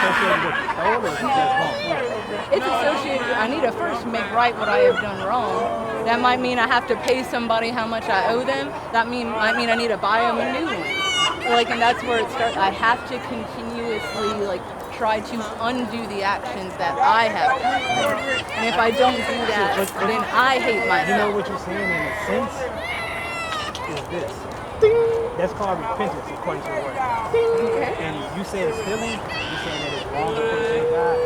associated with the soul, or is it just going forward? It's associated. I need to first make right what I have done wrong. That might mean I have to pay somebody how much I owe them. Might mean I need to buy them a new one. Like, and that's where it starts. I have to continuously like try to undo the actions that I have done. And if I don't do that, then I hate myself. You know what you're saying in a sense is this. That's called repentance according to the word. Okay. And you said stealing, you saying that it's wrong according to God.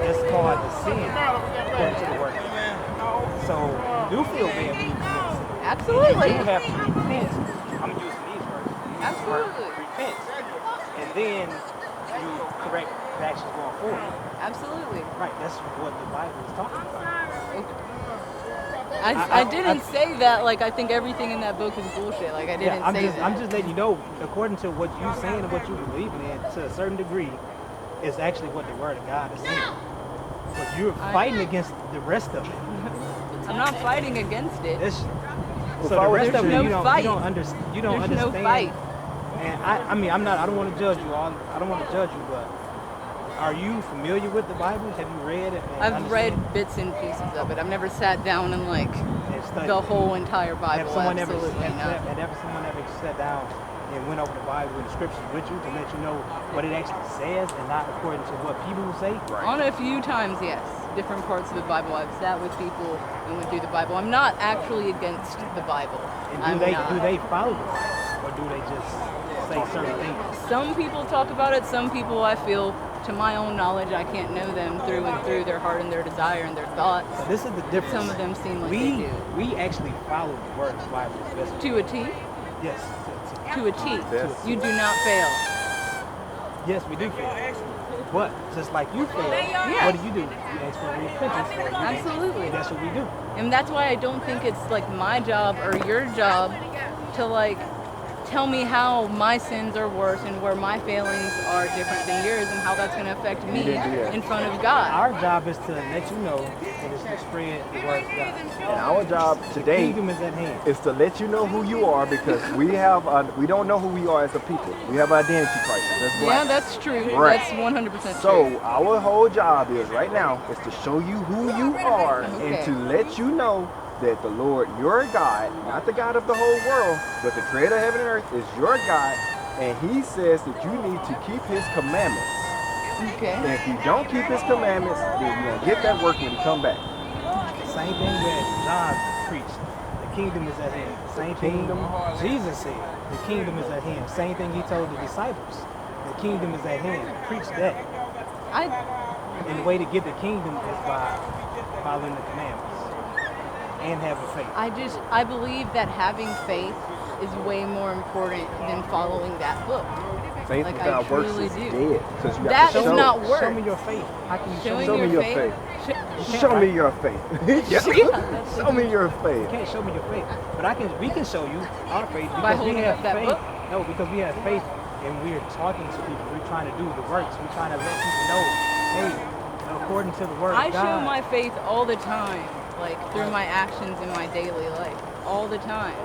That's called the sin according to the word. So you do feel bad when you commit a sin. Absolutely. You have to repent. I'm using these words. Absolutely. Repent. And then you correct the actions going forward. Absolutely. Right, that's what the Bible is talking about. I didn't say that. Like, I think everything in that book is bullshit. Like, I didn't say that. I'm just letting you know, according to what you're saying and what you believe in, to a certain degree, is actually what the Word of God is saying. But you're fighting against the rest of it. I'm not fighting against it. So the rest of it, no you don't understand. You don't There's understand. no fight. And I mean, I don't want to judge you. I don't want to judge you, but are you familiar with the Bible? Have you read it? I've read bits and pieces of it. I've never sat down and like the whole entire Bible. Someone Absolutely not. someone ever sat down and went over the Bible and the scriptures with you to let you know what it actually says and not according to what people will say? Right. On a few times, yes. Different parts of the Bible. I've sat with people and went through the Bible. I'm not actually against the Bible. And do they follow it, or do they just say certain things? Some people talk about it. Some people, I feel, to my own knowledge, I can't know them through and through, their heart and their desire and their thoughts. So this is the difference. Some of them seem like they do. We actually follow the word of the Bible as best we To a T? Yes. To a T. Yes. You do not fail. Yes, we do fail. But just like you fail, what do? You ask for repentance for it. Absolutely. That's what we do. And that's why I don't think it's like my job or your job to like tell me how my sins are worse and where my failings are different than yours and how that's going to affect me in front of God. Our job is to let you know and is to spread the word of God. And our job The today kingdom is at hand. is to let you know who you are, because we don't know who we are as a people. We have an identity crisis. That's black. Yeah, that's true. Right. That's 100% true. So our whole job is right now is to show you who you are and to let you know that the Lord, your God, not the God of the whole world, but the creator of heaven and earth, is your God, and he says that you need to keep his commandments. Okay. And if you don't keep his commandments, then you're going to get that work when you come back. Same thing that John preached. The kingdom is at hand. Same thing Jesus said. The kingdom is at hand. Same thing he told the disciples. The kingdom is at hand. Preach that. And the way to get the kingdom is by following the commandments and having faith. I believe that having faith is way more important than following that book. Faith Like, without I works truly is do. dead. Because you That have to is show not it. work. Show me your faith. How can you Showing Show me your faith. Show me your faith. Yeah, Show me your You faith. can't show me your faith, but we can show you our faith By because we holding have up that faith. book? No, because we have faith and we're talking to people. We're trying to do the works. We're trying to let people know, hey, according to the word I of God. show my faith all the time, like through my actions in my daily life, all the time.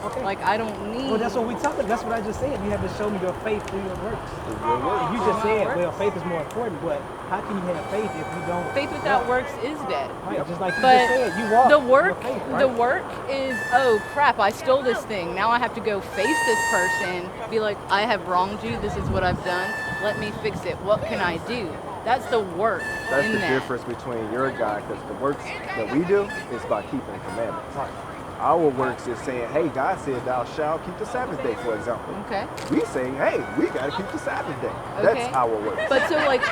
Okay. Like I don't need. Well, that's what we talking. That's what I just said. You have to show me your faith through your works. Your work. And you just My said, works. well, faith is more important, but how can you have faith if you don't? Faith without walk? works is dead. Right, just like you But just said, you walk. the your work, faith, right? the work is, oh crap, I stole this thing. Now I have to go face this person, be like, I have wronged you. This is what I've done. Let me fix it. What can I do? That's the work That's in the that. difference between your God, because the works that we do is by keeping commandments. Right. Our works is saying, hey, God said thou shalt keep the Sabbath day, for example. Okay. We say, hey, we got to keep the Sabbath day. Okay. That's our works. But so like,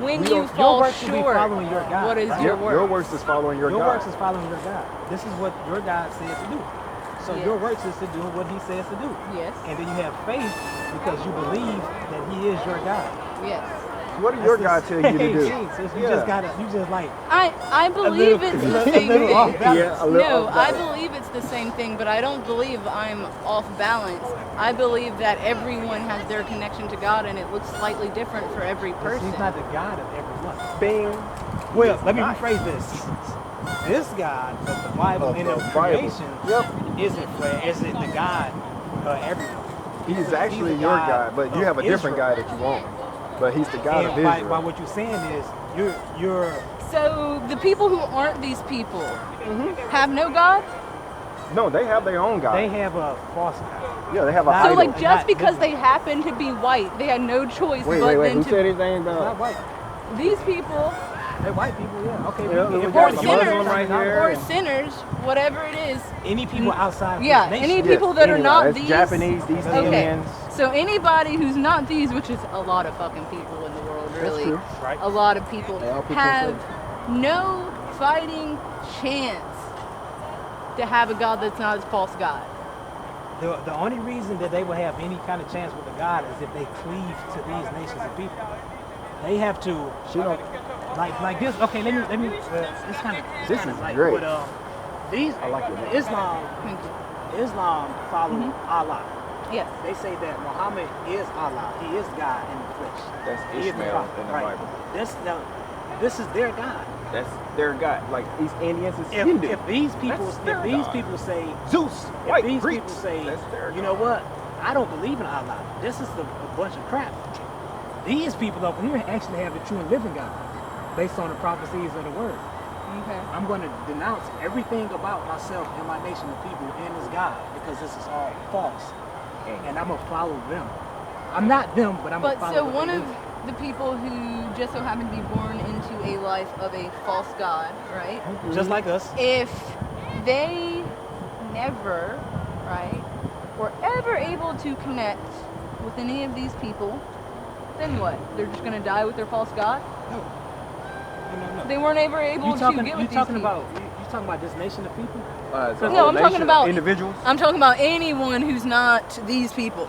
when We you don't- your fall works will be short, following your God, what is right? your Your work? works is following your Your God. works is following your God. This is what your God says to do. So Yes. your works is to do what he says to do. Yes. And then you have faith because you believe that he is your God. Yes. What did your God tell you to do? You just gotta, you just like, I believe it's the same little off thing. balance. Yeah, a little No, off I balance. believe it's the same thing, but I don't believe I'm off balance. I believe that everyone has their connection to God, and it looks slightly different for every person. he's not the God of everyone. Bing. Well, let me not. rephrase this. This God of the Bible Of and the of Bible. creation Yep. isn't the God of everyone. He's a actually God your God, but you of have a different Israel. God that you want. But he's the God of And by Israel. what you're saying is you're So the people who aren't these people have no God? No, they have their own God. they have a false God. Yeah, they have a So, So idol. like just Not because living. they happen to be white, they had no choice wait, but then who to said anything It's not about? white. these people They're white people, yeah. Okay, Yeah, we we can- got or the sinners Muslim right here. or sinners, whatever it is. any people outside Yeah, this nation. any people that are anyway, not that's these. Japanese, these Okay. Indians. So anybody who's not these, which is a lot of fucking people in the world, really. true. Right. A lot of people They all put have themselves- no fighting chance to have a God that's not a false God. The only reason that they will have any kind of chance with the God is if they cleave to these nations of people. They have to She don't. like this. Okay, let me. It's kind of This is like, great. But, these I like it. Islam Thank you. follow Mhm. Allah. Yes. They say that Muhammad is Allah. He is God in the flesh. That's He is the Ishmael prophet, in the right. Bible. This is their God. That's their God. Like East Indians is If, Hindu. if these people, That's their if these God. people say, Zeus, if white these Greeks. people say, That's their you God. know what, I don't believe in Allah. This is a bunch of crap. These people over here actually have the true and living God, based on the prophecies of the word. Okay. I'm going to denounce everything about myself and my nation of people and this God because this is all false, and I'm gonna follow them. I'm not them, but I'm But gonna follow. so what one they of do. the people who just so happened to be born into a life of a false God, right? just like us. If they never, right, were ever able to connect with any of these people, then what? They're just gonna die with their false God? No. They weren't ever able You talking? to get You with these talking people. about? You talking about this nation of people? It's a No, whole I'm talking nation of about- individuals. I'm talking about anyone who's not these people.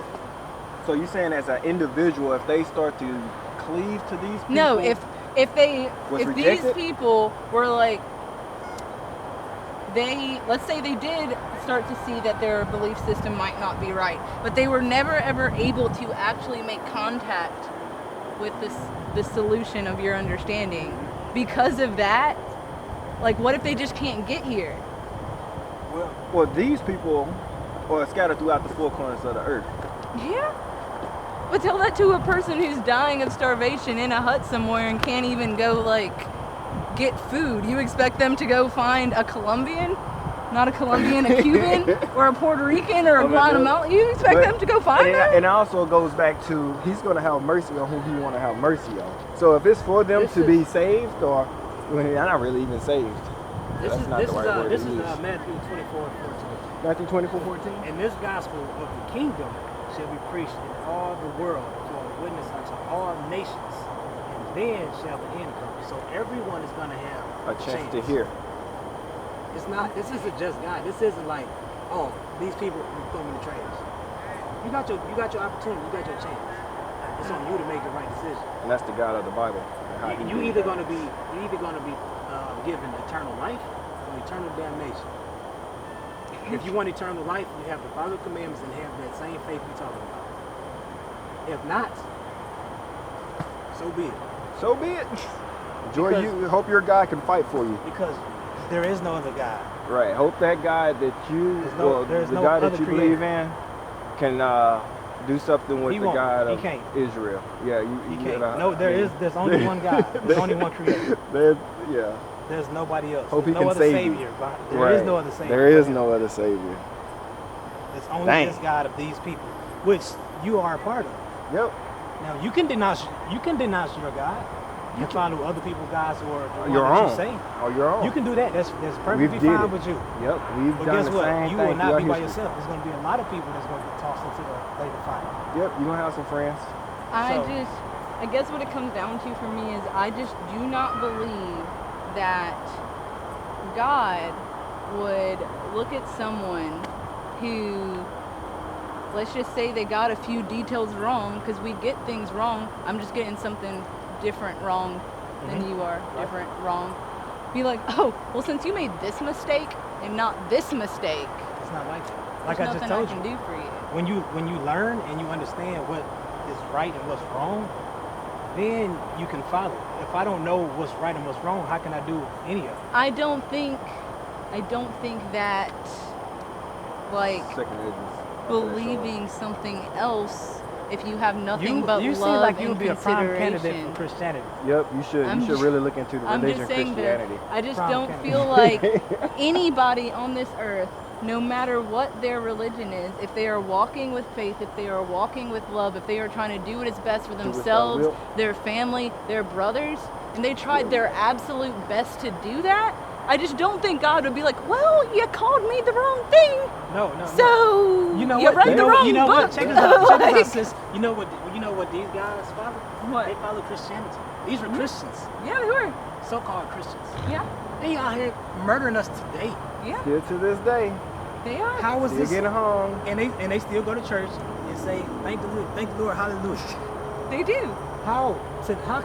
So you're saying as an individual, if they start to cleave to these people? No, if Was these rejected? people were like let's say they did start to see that their belief system might not be right, but they were never ever able to actually make contact with the solution of your understanding. Because of that, like what if they just can't get here? well, these people are scattered throughout the four corners of the earth. Yeah. But tell that to a person who's dying of starvation in a hut somewhere and can't even go like get food. You expect them to go find a Colombian? Not a Colombian, a Cuban or a Puerto Rican or a Guatemalan. You expect But- them to go find and that? it also goes back to he's going to have mercy on who he want to have mercy on. So if it's for them This to is- be saved, or well, they're not really even saved. This That's is not this the is right word this to is use. Matthew 24:14. Matthew 24:14. And this gospel of the kingdom shall be preached in all the world for a witness unto all nations, and then shall the end come. So everyone is going to have A chance to hear. It's not. This isn't just God. This isn't like, oh, these people throw me in the trash. You got your opportunity. You got your chance. It's on you to make the right decision. And that's the God of the Bible. and how he You did either that. gonna be given eternal life or eternal damnation. If you want eternal life, you have to follow the commandments and have that same faith we're talking about. If not, so be it. So be it. Enjoy Because- you. Hope your God can fight for you. Because there is no other God. Right. Hope that God that you, There's no- well, there's the no God that other you creator. believe in, can do something with He the won't. God He of can't. Israel. Yeah, You you can't. gotta- No, there's only one God. There's only one creator. Yeah. There's nobody else. Hope he There's no can other save you. savior. There is Right. no other savior. There is but him. no other savior. It's only Dang. this God of these people, which you are a part of. Yep. Now you can denounce your God. You can follow other people's gods or the one Your that own. you say. Or your own. You can do that. That's perfectly We've did fine it. with you. Yep. We've But done guess the what? same You thing will not be throughout by history. yourself. There's going to be a lot of people that's going to be tossed into the lake of fire. Yep. You're gonna have some friends. I guess what it comes down to for me is I just do not believe that God would look at someone who, let's just say they got a few details wrong, because we get things wrong. I'm just getting something different wrong than you are, different wrong. Be like, oh, well, since you made this mistake and not this mistake, It's not like that. Like there's I just nothing told I you. can do for you. When you learn and you understand what is right and what's wrong, then you can follow. If I don't know what's right and what's wrong, how can I do any of it? I don't think that, like, Second Ezra. believing something else if you have nothing You but seem love like you and would be a prime candidate consideration. for Christianity. Yep, you should. I'm You should just- really look into the I'm religion just saying Christianity. that I just Prime don't candidate. feel like anybody on this earth, no matter what their religion is, if they are walking with faith, if they are walking with love, if they are trying to do what is best for Do what thou themselves, wilt. their family, their brothers, and they tried their absolute best to do that, I just don't think God would be like, well, you called me the wrong thing, No, no. so You know you what? read You the know, wrong you know book. what? Check this out. Check this Like, out, sis. You know what these guys follow? What? They follow Christianity. These were Christians, Yeah, they were. so-called Christians. Yeah, They out here murdering us today. yeah, Still to this day, they are. How was still this? getting hung. And they still go to church and say, "Thank the Lord, hallelujah." They do. How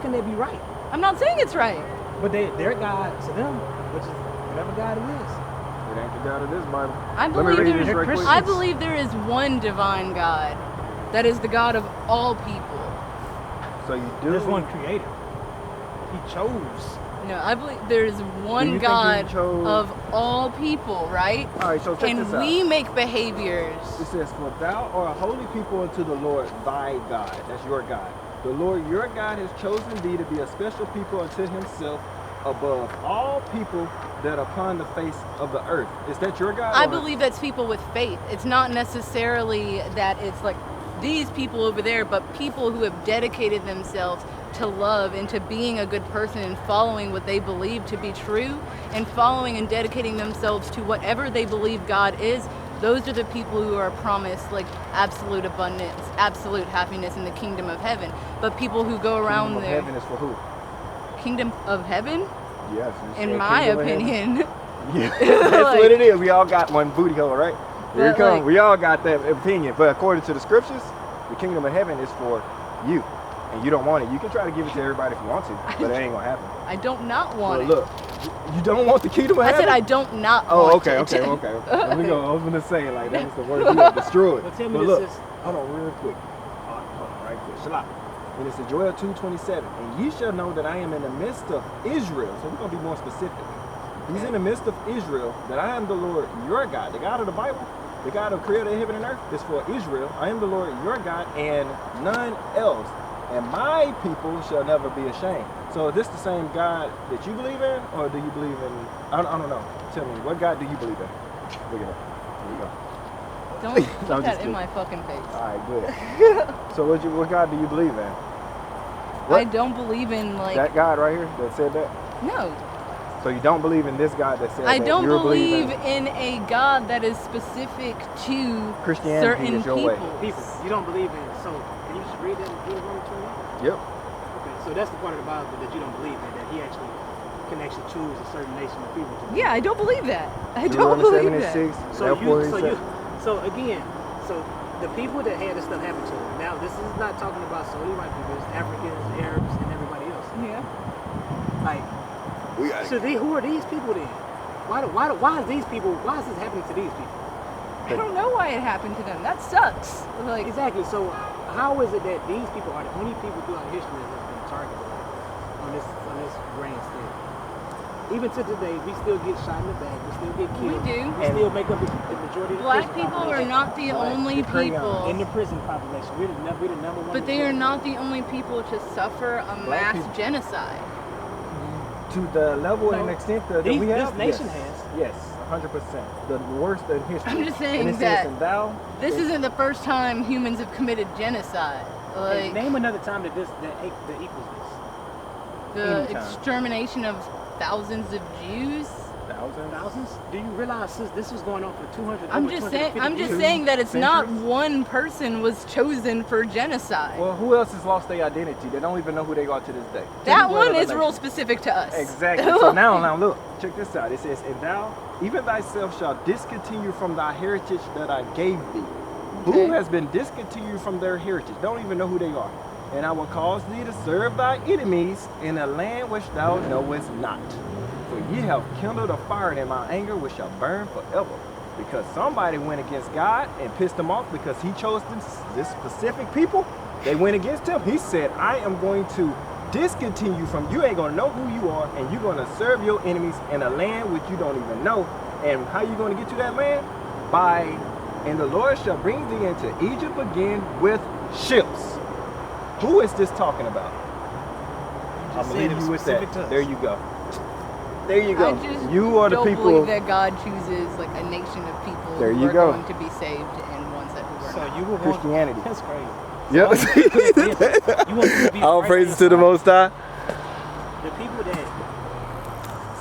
can they be right? I'm not saying it's right. But their God to them, which is whatever God it is. It ain't the God of this Bible. I Let me believe read there this is. right quick. I believe there is one divine God, that is the God of all people. So you do. There's one creator. He chose. No, I believe there is Do you one think he God chose- of all people, right? All right, so check And this out. we make behaviors. It says, "For thou art a holy people unto the Lord thy God." That's your God. The Lord your God has chosen thee to be a special people unto himself above all people that are upon the face of the earth. Is that your God? I or- believe that's people with faith. It's not necessarily that it's like these people over there, but people who have dedicated themselves to love and to being a good person and following what they believe to be true and following and dedicating themselves to whatever they believe God is. Those are the people who are promised like absolute abundance, absolute happiness in the kingdom of heaven. But people who go around Kingdom of there, heaven is for who? kingdom of heaven, Yes. you in said my kingdom of heaven. opinion, Yeah, that's Like- what it is. We all got one booty hole, right? Here it But, comes. like- We all got that opinion. But according to the scriptures, the kingdom of heaven is for you. And you don't want it. You can try to give it to everybody if you want to, but it ain't gonna happen. I don't not want Well, it. look, you don't want the kingdom of I heaven? said I don't not Oh, want okay, it. okay. Let me go. I was gonna say like that was the word you gonna destroy. Well, tell me But this look, is- hold on real quick. Hold on, right quick. Shalom. And it's in Joel 2:27. And ye shall know that I am in the midst of Israel. So we're gonna be more specific. He's in the midst of Israel, that I am the Lord your God. The God of the Bible, the God who created heaven and earth, is for Israel. I am the Lord your God and none else. And my people shall never be ashamed. So is this the same God that you believe in, or do you believe in? I don't know. Tell me, what God do you believe in? Look at that. There you go. Don't No, put I'm that just in my fucking face. All right, good. So what God do you believe in? I What? don't believe in like That God right here that said that? no. So you don't believe in this God that said I that? don't You're believe believing in a God that is specific to Christianity certain is your people. way. People, you don't believe in. So can you just read that in Deuteronomy 28? Yep. Okay, so that's the part of the Bible that you don't believe in, that he actually can actually choose a certain nation of people. To Yeah, I don't believe that. I don't Deuteronomy believe that. 7:6. So therefore he you, so said- you, so again, so the people that had this stuff happen to them. Now this is not talking about solely white people. It's Africans, Arabs, and everybody else. Yeah. Like, we got so who are these people then? Why is these people? Why is this happening to these people? I don't know why it happened to them. That sucks. Like Exactly. So how is it that these people are the only people throughout history that have been targeted on this grand scale? Even to today, we still get shot in the back. We still get we killed. do. We still make up the majority of the Black prison people are population. not the only people. In the prison population, we're the number one. But they are not the only people to suffer a Black mass people. genocide. to the level and No. extent that These- we have. this nation yes. has. Yes, 100%. The worst in history. I'm just saying and it says, that "And thou." This isn't the first time humans have committed genocide. Hey, Like name another time that equals the anytime. extermination of thousands of Jews. Thousands. thousands. Do you realize this was going on for 200? I'm over just 250 saying. I'm just years? saying that it's not centuries? one person was chosen for genocide. Well, who else has lost their identity? They don't even know who they are to this day. that Any one other is real nation. specific to us. Exactly. So now look, check this out. It says, "And thou, even thyself, shalt discontinue from thy heritage that I gave thee." Okay. Who has been discontinued from their heritage? Don't even know who they are. "And I will cause thee to serve thy enemies in a land which thou knowest not. For ye have kindled a fire in my anger which shall burn forever." Because somebody went against God and pissed him off because he chose this specific people. They went against him. He said, "I am going to discontinue from you. Ain't gonna know who you are, and you're gonna serve your enemies in a land which you don't even know." And how you gonna get to that land? And the Lord shall bring thee into Egypt again with ships. Who is this talking about? You just I'm said it leaving was you with specific that. to us. There you go. There you go. I just You are the don't people. believe that God chooses like a nation of people There who you are go. going to be saved and ones that who are So not. you would want Christianity. That's crazy. Yep. So you want to be All right praises on to the side. Most High.